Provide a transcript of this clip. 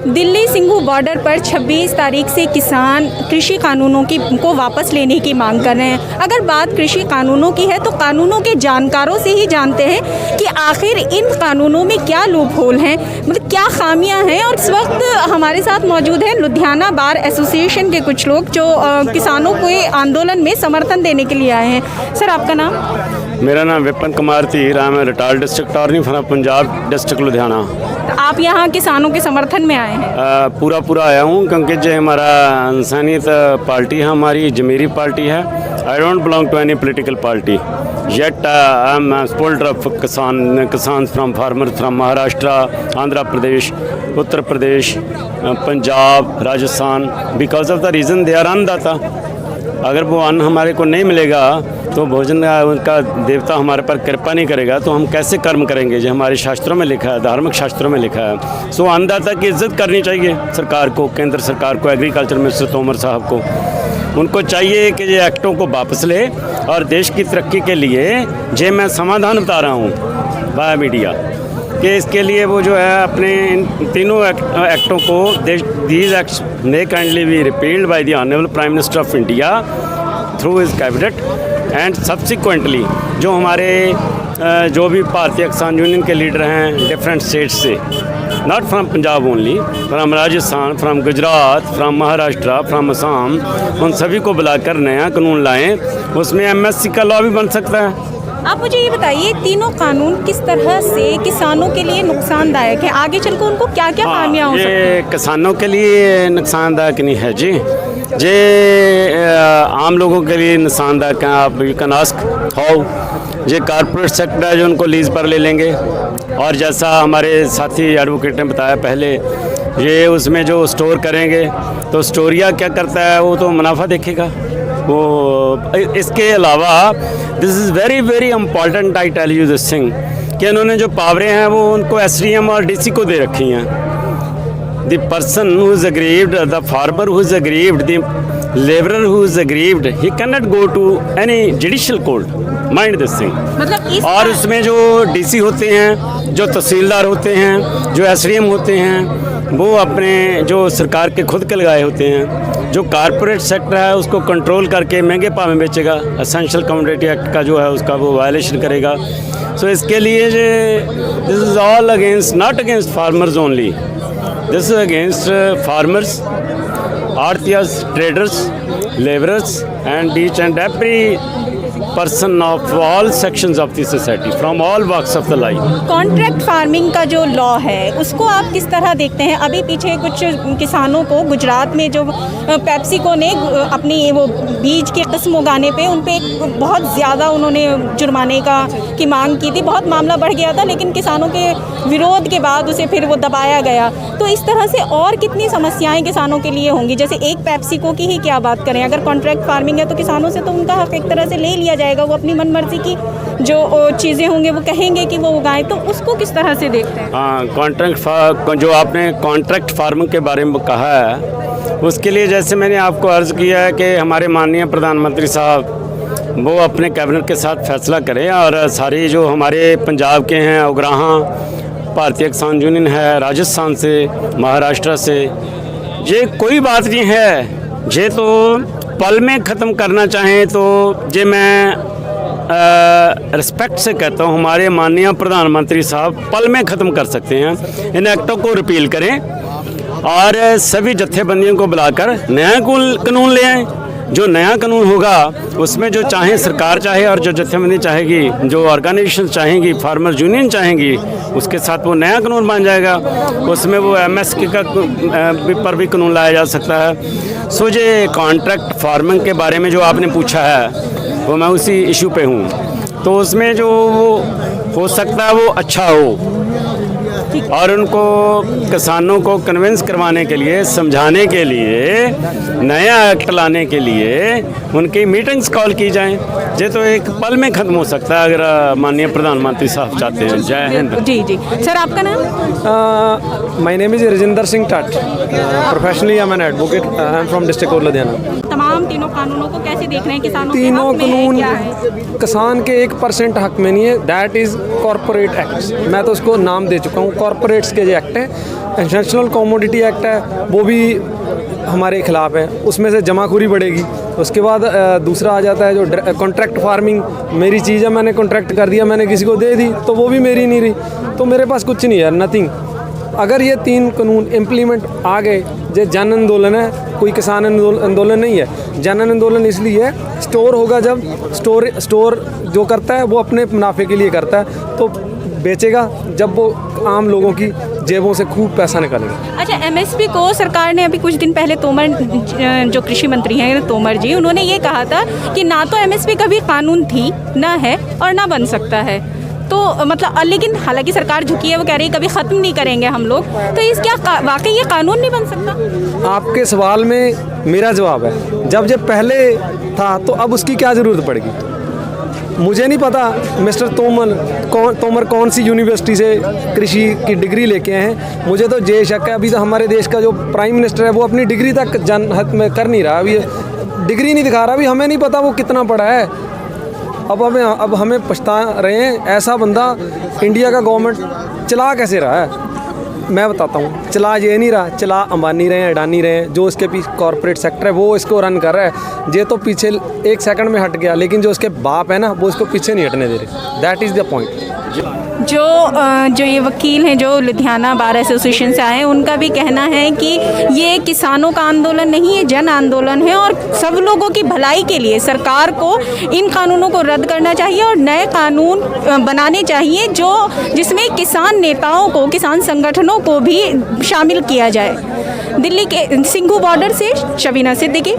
Delhi Singhu border पर 26 तारीख से किसान कृषि कानूनों को वापस लेने की मांग कर रहे हैं। अगर बात कृषि कानूनों की है तो कानूनों के जानकारों से ही जानते हैं कि आखिर इन कानूनों में क्या लूप होल हैं, मतलब क्या खामियां हैं। और इस वक्त हमारे साथ मौजूद हैं लुधियाना बार एसोसिएशन के कुछ लोग जो किसानों के आंदोलन में समर्थन देने के लिए आए हैं। सर, आपका नाम? मेरा नाम विपिन कुमार तीर, मैं retired district attorney from Punjab district Ludhiana. तो आप यहाँ किसानों के समर्थन में आए हैं? पूरा आया हूँ क्योंकि जो हमारा इंसानियत पार्टी है, हमारी जमीरी पार्टी है। I don't belong to any political party yet. I am supporter of kisan from farmer from Maharashtra, Andhra Pradesh, Uttar Pradesh, Punjab, Rajasthan, because of the reason they are annadata. अगर वो अन्न हमारे को नहीं मिलेगा तो भोजन उनका देवता हमारे पर कृपा नहीं करेगा तो हम कैसे कर्म करेंगे। जो हमारे शास्त्रों में लिखा है, धार्मिक शास्त्रों में लिखा है। सो अन्नदाता की इज्जत करनी चाहिए सरकार को, केंद्र सरकार को, एग्रीकल्चर मिनिस्टर तोमर साहब को। उनको चाहिए कि ये एक्टों को वापस ले और देश की तरक्की के लिए जो मैं समाधान बता रहा हूँ बाय मीडिया कि इसके लिए वो जो है अपने इन तीनों एक्टों को these acts may kindly be repealed by the honourable prime minister of India through his cabinet and subsequently जो हमारे जो भी भारतीय किसान यूनियन के लीडर हैं डिफरेंट स्टेट्स से, not from Punjab only, from Rajasthan, from Gujarat, from Maharashtra, from Assam, उन सभी को बुलाकर नया कानून लाएं। उसमें एमएससी का लॉ भी बन सकता है। आप मुझे ये बताइए, तीनों कानून किस तरह से किसानों के लिए नुकसानदायक है? आगे चलकर उनको क्या क्या खामियां हो सकती हैं? ये किसानों के लिए नुकसानदायक नहीं है जी, जे आम लोगों के लिए नुकसानदायक है। आप यू कैन आस्क हाउ। ये कॉर्पोरेट सेक्टर है जो उनको लीज पर ले लेंगे, और जैसा हमारे साथी एडवोकेट ने बताया पहले, ये उसमें जो स्टोर करेंगे तो स्टोरिया क्या करता है, वो तो मुनाफा देखेगा वो। इसके अलावा this is very very important, I tell you this thing, कि इन्होंने जो पावरें हैं वो उनको एसडीएम और डीसी को दे रखी हैं। The person who is aggrieved, the farmer who is aggrieved, the laborer who is aggrieved, he cannot go to any judicial court. Mind this thing. मतलब और उसमें जो डीसी होते हैं, जो तहसीलदार होते हैं, जो एसडीएम होते हैं, वो अपने जो सरकार के खुद के लगाए होते हैं। जो कारपोरेट सेक्टर है उसको कंट्रोल करके महंगे भाव में बेचेगा, एसेंशियल कमोडिटी एक्ट का जो है उसका वो वायलेशन करेगा। सो इसके लिए this is all against, not against farmers only, this is against farmers, artisans, traders, laborers, and each and every person of all sections of the society from all walks of the life. Contract farming का जो law है उसको आप किस तरह देखते हैं? अभी पीछे कुछ किसानों को गुजरात में जो पेप्सिको ने अपनी वो बीज की किस्म उगाने पे उन पे बहुत ज़्यादा उन्होंने जुर्माने की मांग की थी। बहुत मामला बढ़ गया था, लेकिन किसानों के विरोध के बाद उसे फिर वो दबाया गया। तो इस तरह से और कितनी समस्याएं किसानों के लिए होंगी? जैसे एक पेप्सिको की ही क्या बात करें, अगर कॉन्ट्रैक्ट फार्मिंग है तो किसानों से तो उनका हक एक तरह से ले लिया जाएगा। वो अपनी मनमर्जी की जो चीज़ें होंगे वो कहेंगे कि वो उगाएं, तो उसको किस तरह से देखते हैं? हाँ, जो आपने कॉन्ट्रैक्ट फार्मिंग के बारे में कहा है, उसके लिए जैसे मैंने आपको अर्ज़ किया है कि हमारे माननीय प्रधानमंत्री साहब वो अपने कैबिनेट के साथ फैसला करें, और सारी जो हमारे पंजाब के हैं उगराहा भारतीय किसान यूनियन है, राजस्थान से, महाराष्ट्र से, ये कोई बात नहीं है। ये तो पल में ख़त्म करना चाहें तो ये मैं रिस्पेक्ट से कहता हूँ, हमारे माननीय प्रधानमंत्री साहब पल में ख़त्म कर सकते हैं। इन एक्टों को रिपील करें और सभी जत्थेबंदियों को बुलाकर नया कानून ले आएँ। जो नया कानून होगा उसमें जो चाहे सरकार चाहे और जो जत्थेबंदी चाहेगी, जो ऑर्गेनाइजेशन चाहेंगी, फार्मर यूनियन चाहेंगी, उसके साथ वो नया कानून बन जाएगा। उसमें वो एमएसपी का पर भी कानून लाया जा सकता है। सो ये कॉन्ट्रैक्ट फार्मिंग के बारे में जो आपने पूछा है वो मैं उसी इशू पे हूँ। तो उसमें जो हो सकता है वो अच्छा हो, और उनको किसानों को कन्विंस करवाने के लिए, समझाने के लिए, नया एक्ट लाने के लिए उनकी मीटिंग्स कॉल की जाएं। ये तो एक पल में ख़त्म हो सकता है अगर माननीय प्रधानमंत्री साहब चाहते हैं। जय हिंद। जी जी सर, आपका नाम? My name is Rajendra Singh Tat. Professionally I am an advocate. I am from district of Ludhiana. तमाम तीनों कानूनों को कैसे देख रहे हैं? किसानों के तीनों हक में है, कानून क्या है? किसान के 1% हक में नहीं है। That is corporate act. मैं तो उसको नाम दे चुका हूँ। कॉरपोरेट्स के जो एक्ट है, नेशनल कमोडिटी एक्ट है, वो भी हमारे खिलाफ है। उसमें से जमाखोरी बढ़ेगी। उसके बाद दूसरा आ जाता है जो कॉन्ट्रैक्ट फार्मिंग। मेरी चीज़ है, मैंने कॉन्ट्रैक्ट कर दिया, मैंने किसी को दे दी तो वो भी मेरी नहीं रही, तो मेरे पास कुछ नहीं है, नथिंग। अगर ये 3 कानून इम्प्लीमेंट आ गए, जो जन आंदोलन है, कोई किसान आंदोलन नहीं है। जन आंदोलन इसलिए है, स्टोर होगा जब स्टोर जो करता है वो अपने मुनाफे के लिए करता है, तो बेचेगा जब वो आम लोगों की जेबों से खूब पैसा निकालेगा। अच्छा, एमएसपी को सरकार ने अभी कुछ दिन पहले तोमर जो कृषि मंत्री हैं तोमर जी, उन्होंने ये कहा था कि ना तो एमएसपी कभी कानून थी, ना है और ना बन सकता है। तो मतलब लेकिन हालांकि सरकार झुकी है, वो कह रही है कभी ख़त्म नहीं करेंगे हम लोग, तो इस क्या वाकई ये कानून नहीं बन सकता? आपके सवाल में मेरा जवाब है, जब जब पहले था तो अब उसकी क्या ज़रूरत पड़ेगी? मुझे नहीं पता मिस्टर तोमर कौन सी यूनिवर्सिटी से कृषि की डिग्री लेके आए हैं। मुझे तो ये शक है, अभी तो हमारे देश का जो प्राइम मिनिस्टर है वो अपनी डिग्री तक जनहित में कर नहीं रहा, अभी डिग्री नहीं दिखा रहा। अभी हमें नहीं पता वो कितना पढ़ा है। अब हमें पछता रहे हैं। ऐसा बंदा इंडिया का गवर्नमेंट चला कैसे रहा है? मैं बताता हूँ, चला ये नहीं रहा, चला अंबानी रहे हैं, अडानी रहे हैं, जो इसके पीछे कॉर्पोरेट सेक्टर है वो इसको रन कर रहा है। ये तो पीछे 1 सेकंड में हट गया, लेकिन जो उसके बाप है ना वो इसको पीछे नहीं हटने दे रहे। That is the point. जो ये वकील हैं जो लुधियाना बार एसोसिएशन से आए हैं, उनका भी कहना है कि ये किसानों का आंदोलन नहीं है, जन आंदोलन है और सब लोगों की भलाई के लिए सरकार को इन कानूनों को रद्द करना चाहिए और नए कानून बनाने चाहिए जिसमें किसान नेताओं को, किसान संगठनों को भी शामिल किया जाए। दिल्ली के सिंघू बॉर्डर से शबीना सिद्दीकी।